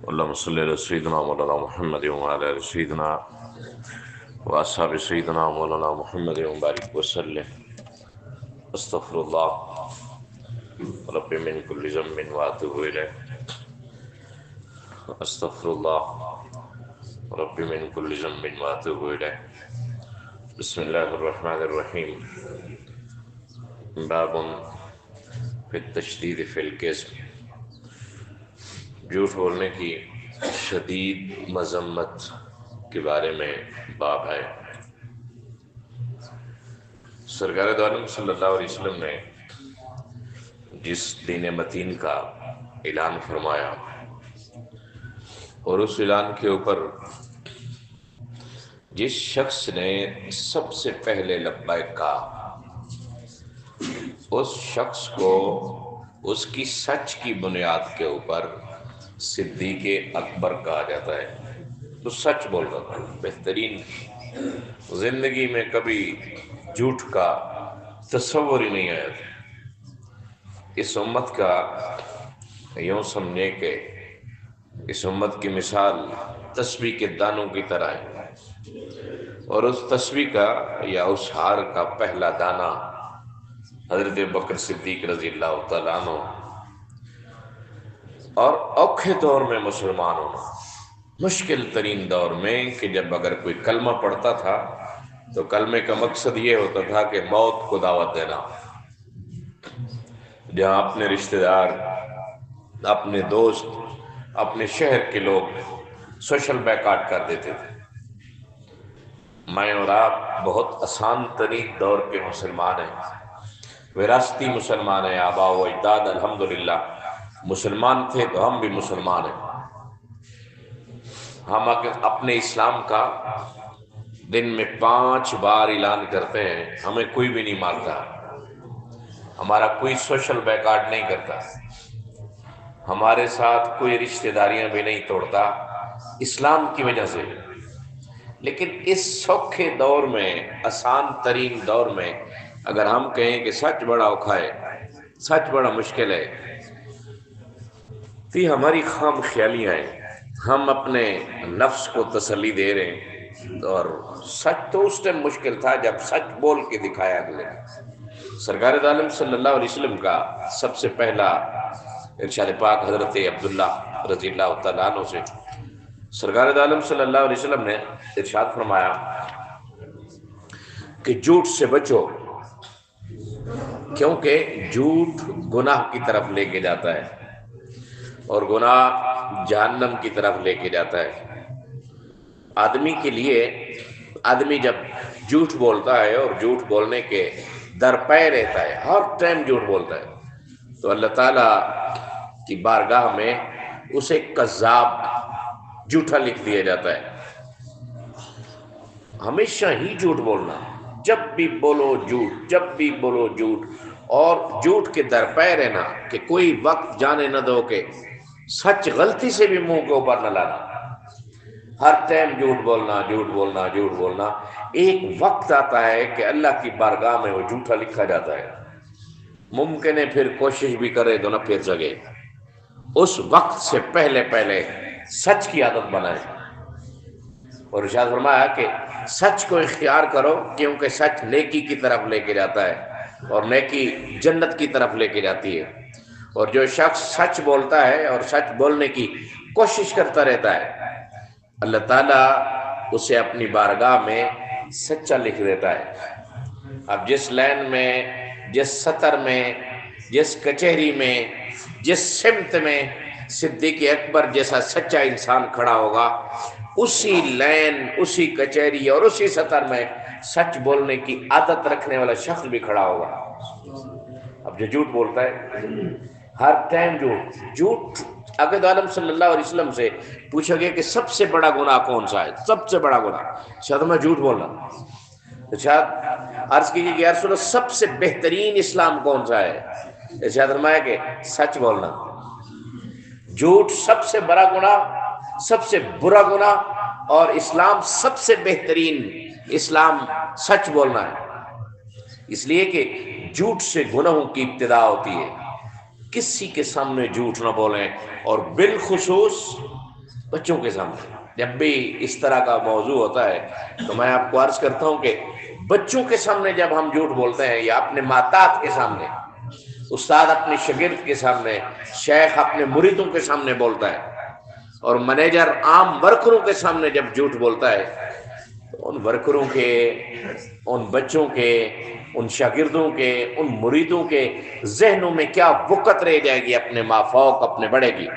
اللهم صل على سيدنا مولانا محمد وعلى آل سيدنا وأصحاب سيدنا مولانا محمد وبارك وسلم. استغفر الله رب من كل ذنب وأتوب إليه. استغفر الله رب من كل ذنب وأتوب إليه. بسم الله الرحمن الرحيم. باب في التشديد في الكذب. جھوٹ بولنے کی شدید مذمت کے بارے میں باب ہے. سرکار دو عالم صلی اللہ علیہ وسلم نے جس دین متین کا اعلان فرمایا اور اس اعلان کے اوپر جس شخص نے سب سے پہلے لبیک کہا اس شخص کو اس کی سچ کی بنیاد کے اوپر صدیق اکبر کہا جاتا ہے. تو سچ بول رہا تھا. بہترین زندگی میں کبھی جھوٹ کا تصور ہی نہیں آیا تھا. اس امت کا یوں سمجھے کہ اس امت کی مثال تسبیح کے دانوں کی طرح ہے اور اس تسبیح کا یا اس ہار کا پہلا دانہ حضرت بکر صدیق رضی اللہ تعالیٰ عنہ. اور اوکھے دور میں مسلمان ہونا، مشکل ترین دور میں کہ جب اگر کوئی کلمہ پڑھتا تھا تو کلمے کا مقصد یہ ہوتا تھا کہ موت کو دعوت دینا. جہاں اپنے رشتہ دار، اپنے دوست، اپنے شہر کے لوگ سوشل بیکاٹ کر دیتے تھے. میں اور آپ بہت آسان ترین دور کے مسلمان ہیں، وراثتی مسلمان ہیں. آباء و اجداد الحمدللہ مسلمان تھے تو ہم بھی مسلمان ہیں. ہم اپنے اسلام کا دن میں 5 بار اعلان کرتے ہیں. ہمیں کوئی بھی نہیں مارتا، ہمارا کوئی سوشل بیکارڈ نہیں کرتا، ہمارے ساتھ کوئی رشتہ داریاں بھی نہیں توڑتا اسلام کی وجہ سے. لیکن اس سوکھے دور میں، آسان ترین دور میں اگر ہم کہیں کہ سچ بڑا اوکھا ہے، سچ بڑا مشکل ہے، تو یہ ہماری خام خیالیاں ہیں. ہم اپنے نفس کو تسلی دے رہے ہیں. اور سچ تو اس ٹائم مشکل تھا جب سچ بول کے دکھایا اگلے نے. سرکار دو عالم صلی اللہ علیہ وسلم کا سب سے پہلا ارشاد پاک حضرت عبداللہ رضی اللہ تعالیٰ عنہ سے سرکار دو عالم صلی اللہ علیہ وسلم نے ارشاد فرمایا کہ جھوٹ سے بچو، کیونکہ جھوٹ گناہ کی طرف لے کے جاتا ہے اور گناہ جہنم کی طرف لے کے جاتا ہے. آدمی کے لیے، آدمی جب جھوٹ بولتا ہے اور جھوٹ بولنے کے درپے رہتا ہے، ہر ٹائم جھوٹ بولتا ہے، تو اللہ تعالیٰ کی بارگاہ میں اسے کذاب، جھوٹا لکھ دیا جاتا ہے. ہمیشہ ہی جھوٹ بولنا، جب بھی بولو جھوٹ، جب بھی بولو جھوٹ، اور جھوٹ کے درپے رہنا کہ کوئی وقت جانے نہ دو کہ سچ غلطی سے بھی منہ کے اوپر نہ لانا. ہر ٹائم جھوٹ بولنا، جھوٹ بولنا، جھوٹ بولنا. ایک وقت آتا ہے کہ اللہ کی بارگاہ میں وہ جھوٹا لکھا جاتا ہے. ممکن ہے پھر کوشش بھی کرے تو نہ پھر سکے. اس وقت سے پہلے پہلے سچ کی عادت بنائے. اور ارشاد فرمایا کہ سچ کو اختیار کرو، کیونکہ سچ نیکی کی طرف لے کے جاتا ہے اور نیکی جنت کی طرف لے کے جاتی ہے. اور جو شخص سچ بولتا ہے اور سچ بولنے کی کوشش کرتا رہتا ہے، اللہ تعالیٰ اسے اپنی بارگاہ میں سچا لکھ دیتا ہے. اب جس لائن میں، جس سطر میں، جس کچہری میں، جس سمت میں صدیق اکبر جیسا سچا انسان کھڑا ہوگا، اسی لائن، اسی کچہری اور اسی سطر میں سچ بولنے کی عادت رکھنے والا شخص بھی کھڑا ہوگا. اب جو جھوٹ بولتا ہے ہر ٹائم جھوٹ اگر دو عالم صلی اللہ علیہ وسلم سے پوچھا گیا کہ سب سے بڑا گناہ کون سا ہے، سب سے بڑا گناہ، شاید میں جھوٹ بولنا. شاید عرض کیجیے کہ یا رسول اللہ سب سے بہترین اسلام کون سا ہے؟ شاید فرمایا کہ سچ بولنا. جھوٹ سب سے بڑا گناہ، سب سے برا گناہ، اور اسلام سب سے بہترین اسلام سچ بولنا ہے. اس لیے کہ جھوٹ سے گناہوں کی ابتدا ہوتی ہے. کسی کے سامنے جھوٹ نہ بولیں، اور بالخصوص بچوں کے سامنے جب بھی اس طرح کا موضوع ہوتا ہے تو میں آپ کو عرض کرتا ہوں کہ بچوں کے سامنے جب ہم جھوٹ بولتے ہیں یا اپنے ماتات کے سامنے، استاد اپنے شاگرد کے سامنے، شیخ اپنے مریدوں کے سامنے بولتا ہے، اور مینیجر عام ورکروں کے سامنے جب جھوٹ بولتا ہے، تو ان ورکروں کے، ان بچوں کے، ان شاگردوں کے، ان مریدوں کے ذہنوں میں کیا وقت رہ جائے گی اپنے مافوق، اپنے بڑے کی۔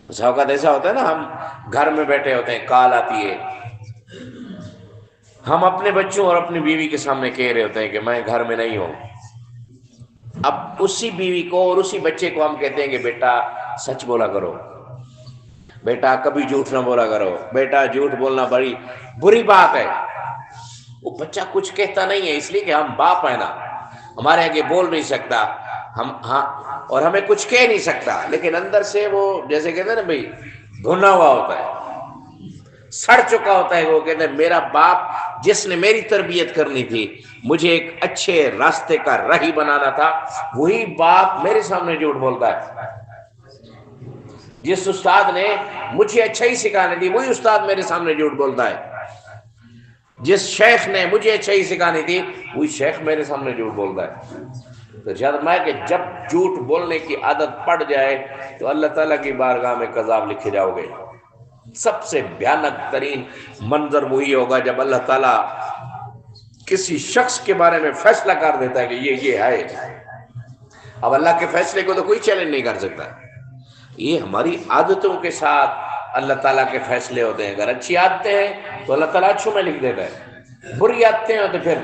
اس اوقات ایسا ہوتا ہے نا، ہم گھر میں بیٹھے ہوتے ہیں، کال آتی ہے، ہم اپنے بچوں اور اپنی بیوی کے سامنے کہہ رہے ہوتے ہیں کہ میں گھر میں نہیں ہوں، اب اسی بیوی کو اور اسی بچے کو ہم کہتے ہیں کہ بیٹا سچ بولا کرو، بیٹا کبھی جھوٹ نہ بولا کرو، بیٹا جھوٹ بولنا بڑی بری بات ہے۔ وہ بچہ کچھ کہتا نہیں ہے، اس لیے کہ ہم باپ ہیں نا، ہمارے آگے بول نہیں سکتا، ہم ہاں، اور ہمیں کچھ کہہ نہیں سکتا، لیکن اندر سے وہ جیسے کہتے ہیں نا بھائی بھنا ہوا ہوتا ہے، سڑ چکا ہوتا ہے۔ وہ کہتے ہیں میرا باپ جس نے میری تربیت کرنی تھی، مجھے ایک اچھے راستے کا راہی بنانا تھا، وہی باپ میرے سامنے جھوٹ بولتا ہے۔ جس استاد نے مجھے اچھائی سکھانی تھی، وہی استاد میرے سامنے جھوٹ بولتا ہے۔ جس شیخ نے مجھے اچھائی سکھانی تھی، وہی شیخ میرے سامنے جھوٹ بولتا ہے۔ تو ارشاد میں کہ جب جھوٹ بولنے کی عادت پڑ جائے تو اللہ تعالیٰ کی بارگاہ میں کذاب لکھے جاؤ گے۔ سب سے بھیانک ترین منظر وہی ہوگا جب اللہ تعالیٰ کسی شخص کے بارے میں فیصلہ کر دیتا ہے کہ یہ ہے۔ اب اللہ کے فیصلے کو تو کوئی چیلنج نہیں کر سکتا۔ یہ ہماری عادتوں کے ساتھ اللہ تعالیٰ کے فیصلے ہوتے ہیں۔ اگر اچھی عادتیں ہیں تو اللہ تعالیٰ اچھوں میں لکھ دیتا ہے، بری عادتیں ہیں تو پھر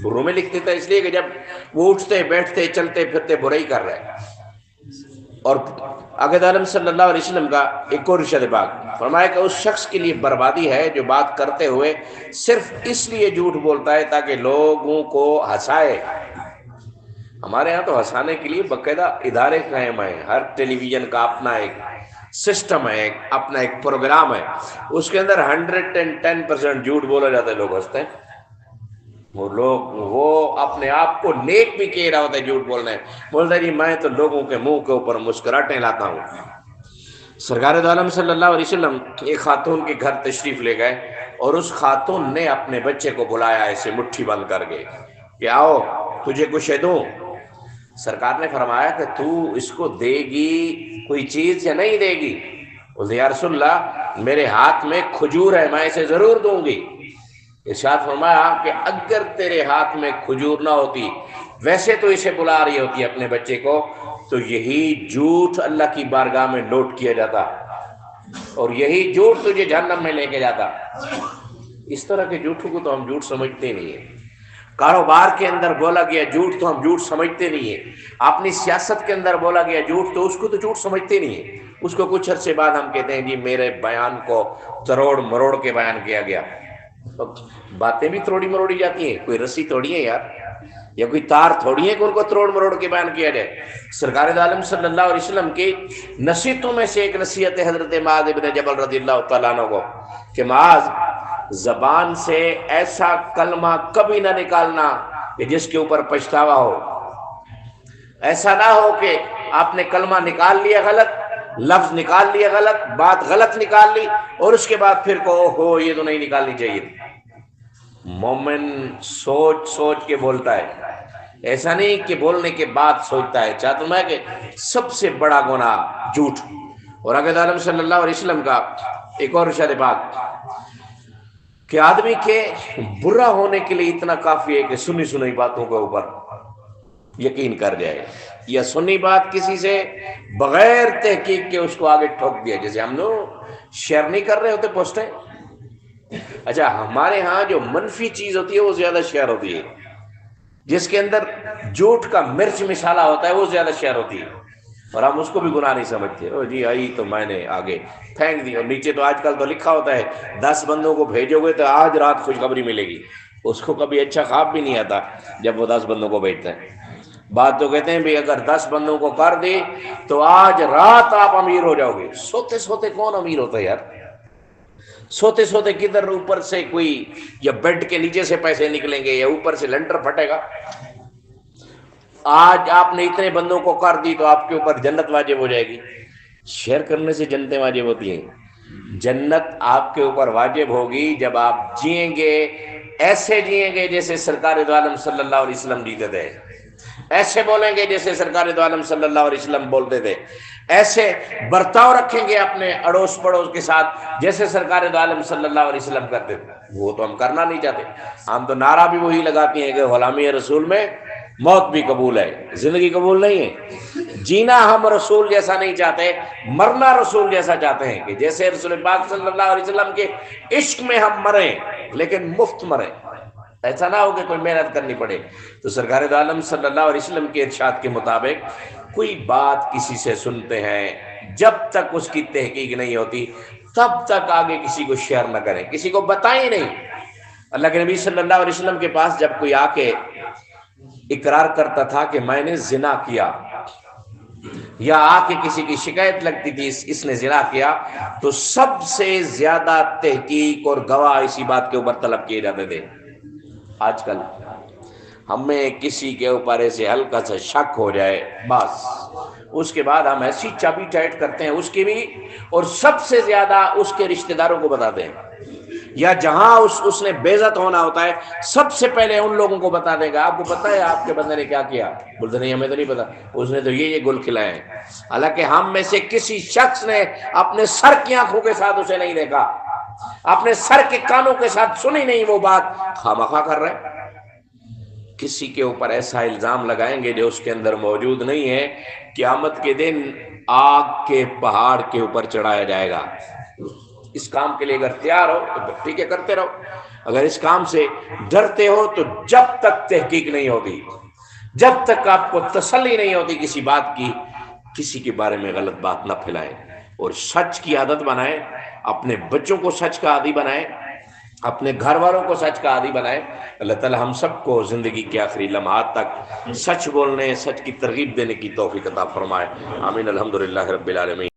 بروں میں لکھ دیتا ہے، اس لیے کہ جب وہ اٹھتے بیٹھتے چلتے پھرتے برائی کر رہے ہیں۔ اور آقا عالم صلی اللہ علیہ وسلم کا ایک اور ارشاد پاک فرمایا کہ اس شخص کے لیے بربادی ہے جو بات کرتے ہوئے صرف اس لیے جھوٹ بولتا ہے تاکہ لوگوں کو ہنسائے۔ ہمارے ہاں تو ہنسانے کے لیے باقاعدہ ادارے قائم ہیں، ہر ٹیلی ویژن کا اپنا ایک سسٹم ہے، اپنا ایک پروگرام ہے، اس کے اندر 110% جھوٹ بولا جاتا ہے، لوگ ہنستے ہیں۔ وہ اپنے آپ کو نیک بھی کہہ رہا ہوتا ہے جھوٹ بولنا ہے، بولتا ہے جی میں تو لوگوں کے منہ کے اوپر مسکراہٹیں لاتا ہوں۔ سرکار دو عالم صلی اللہ علیہ وسلم ایک خاتون کے گھر تشریف لے گئے، اور اس خاتون نے اپنے بچے کو بلایا ایسے مٹھی بند کر کے کہ آؤ تجھے کچھ دوں۔ سرکار نے فرمایا کہ تو اس کو دے گی کوئی چیز یا نہیں دے گی؟ بولتے یا رسول اللہ میرے ہاتھ میں کھجور ہے، میں اسے ضرور دوں گی۔ ارشاد فرمایا کہ اگر تیرے ہاتھ میں کھجور نہ ہوتی، ویسے تو اسے بلا رہی ہوتی اپنے بچے کو، تو یہی جھوٹ اللہ کی بارگاہ میں نوٹ کیا جاتا، اور یہی جھوٹ تجھے جہنم میں لے کے جاتا۔ اس طرح کے جھوٹوں کو تو ہم جھوٹ سمجھتے نہیں ہیں۔ کاروبار کے اندر بولا گیا جھوٹ تو ہم جھوٹ سمجھتے نہیں ہیں۔ اپنی سیاست کے اندر بولا گیا جھوٹ تو اس کو تو جھوٹ سمجھتے نہیں ہیں۔ اس کو کچھ عرصے بعد ہم کہتے ہیں جی میرے بیان کو تروڑ مروڑ کے بیان کیا گیا۔ باتیں بھی تروڑی مروڑی جاتی ہیں، کوئی رسی تھوڑی ہے یار، یا کوئی تار تھوڑی ہے کہ ان کو تروڑ مروڑ کے بیان کیا جائے۔ سرکار دو عالم صلی اللہ علیہ وسلم کی نصیحتوں میں سے ایک نصیحت حضرت معاذ بن جبل رضی اللہ تعالیٰ عنہ کو کہ معاذ زبان سے ایسا کلمہ کبھی نہ نکالنا کہ جس کے اوپر پچھتاوا ہو۔ ایسا نہ ہو کہ آپ نے کلمہ نکال لیا غلط، لفظ نکال لیا غلط، بات غلط نکال لی، اور اس کے بعد پھر کہو ہو یہ تو نہیں نکالنی چاہیے۔ مومن سوچ سوچ کے بولتا ہے، ایسا نہیں کہ بولنے کے بعد سوچتا ہے۔ چاہتا ہوں میں کہ سب سے بڑا گناہ جھوٹ۔ اور آقا عالم صلی اللہ علیہ وسلم کا ایک اور ارشاد پاک کہ آدمی کے برا ہونے کے لیے اتنا کافی ہے کہ سنی سنی باتوں کے اوپر یقین کر جائے، یا سنی بات کسی سے بغیر تحقیق کے اس کو آگے ٹھوک دیا۔ جیسے ہم لوگ شیئر نہیں کر رہے ہوتے پوسٹیں، اچھا ہمارے ہاں جو منفی چیز ہوتی ہے وہ زیادہ شیئر ہوتی ہے، جس کے اندر جھوٹ کا مرچ مسالہ ہوتا ہے وہ زیادہ شیئر ہوتی ہے، اور ہم اس کو بھی گناہ نہیں سمجھتے۔ او جی آئی تو میں نے آگے پھینک دی، اور نیچے تو آج کل تو لکھا ہوتا ہے 10 بندوں کو بھیجو گے تو آج رات خوشخبری ملے گی۔ اس کو کبھی اچھا خواب بھی نہیں آتا جب وہ 10 بندوں کو بھیجتے ہیں۔ بات تو کہتے ہیں بھی اگر 10 بندوں کو کر دی تو آج رات آپ امیر ہو جاؤ گے۔ سوتے سوتے کون امیر ہوتا ہے یار؟ سوتے سوتے کدھر اوپر سے کوئی یا بیڈ کے نیچے سے پیسے نکلیں گے یا اوپر سے لنٹر پھٹے گا؟ آج آپ نے اتنے بندوں کو کر دی تو آپ کے اوپر جنت واجب ہو جائے گی۔ شیئر کرنے سے جنتیں واجب ہوتی ہیں. جنت آپ کے اوپر واجب ہوگی جب آپ جئیں گے، ایسے جئیں گے جیسے سرکار دو عالم صلی اللہ علیہ وسلم جیتے تھے، ایسے بولیں گے جیسے سرکار دو عالم صلی اللہ علیہ وسلم بولتے تھے، ایسے برتاؤ رکھیں گے اپنے اڑوس پڑوس کے ساتھ جیسے سرکار دو عالم صلی اللہ علیہ وسلم کرتے تھے. وہ تو ہم کرنا نہیں چاہتے. ہم تو نعرہ بھی وہی لگاتے ہیں کہ غلامی رسول میں موت بھی قبول ہے، زندگی قبول نہیں ہے. جینا ہم رسول جیسا نہیں چاہتے، مرنا رسول جیسا چاہتے ہیں کہ جیسے رسول پاک صلی اللہ علیہ وسلم کے عشق میں ہم مریں لیکن مفت مریں. ایسا نہ ہو کہ کوئی محنت کرنی پڑے. تو سرکار دو عالم صلی اللہ علیہ وسلم کے ارشاد کے مطابق کوئی بات کسی سے سنتے ہیں، جب تک اس کی تحقیق نہیں ہوتی تب تک آگے کسی کو شیئر نہ کریں، کسی کو بتائیں نہیں. اللہ کے نبی صلی اللہ علیہ وسلم کے پاس جب کوئی آ کے اقرار کرتا تھا کہ میں نے زنا کیا، یا آ کے کسی کی شکایت لگتی تھی اس نے زنا کیا، تو سب سے زیادہ تحقیق اور گواہ اسی بات کے اوپر طلب کیے جاتے تھے. آج کل ہمیں کسی کے اوپر ایسے ہلکا سا شک ہو جائے بس اس کے بعد ہم ایسی چابی ٹائٹ کرتے ہیں اس کی بھی، اور سب سے زیادہ اس کے رشتہ داروں کو بتاتے ہیں. یا جہاں اس نے بے عزت ہونا ہوتا ہے سب سے پہلے ان لوگوں کو بتا دے گا آپ کو پتا ہے آپ کے بندے نے کیا کیا؟ بولتے نہیں ہمیں تو نہیں پتا، اس نے تو یہ گل کھلائے ہیں. حالانکہ ہم میں سے کسی شخص نے اپنے سر کی آنکھوں کے ساتھ اسے نہیں دیکھا، اپنے سر کے کانوں کے ساتھ سنی نہیں وہ بات، خامخواہ کر رہے ہیں. کسی کے اوپر ایسا الزام لگائیں گے جو اس کے اندر موجود نہیں ہے، قیامت کے دن آگ کے پہاڑ کے اوپر چڑھایا جائے گا. اس کام کے لیے اگر تیار ہو تو ٹھیک ہے کرتے رہو، اگر اس کام سے ڈرتے ہو تو جب تک تحقیق نہیں ہوتی، جب تک آپ کو تسلی نہیں ہوتی کسی بات کی، کسی کے بارے میں غلط بات نہ پھیلائیں اور سچ کی عادت بنائیں. اپنے بچوں کو سچ کا عادی بنائیں، اپنے گھر والوں کو سچ کا عادی بنائیں. اللہ تعالی ہم سب کو زندگی کے آخری لمحات تک سچ بولنے، سچ کی ترغیب دینے کی توفیق عطا فرمائے. آمین. الحمدللہ رب العالمین.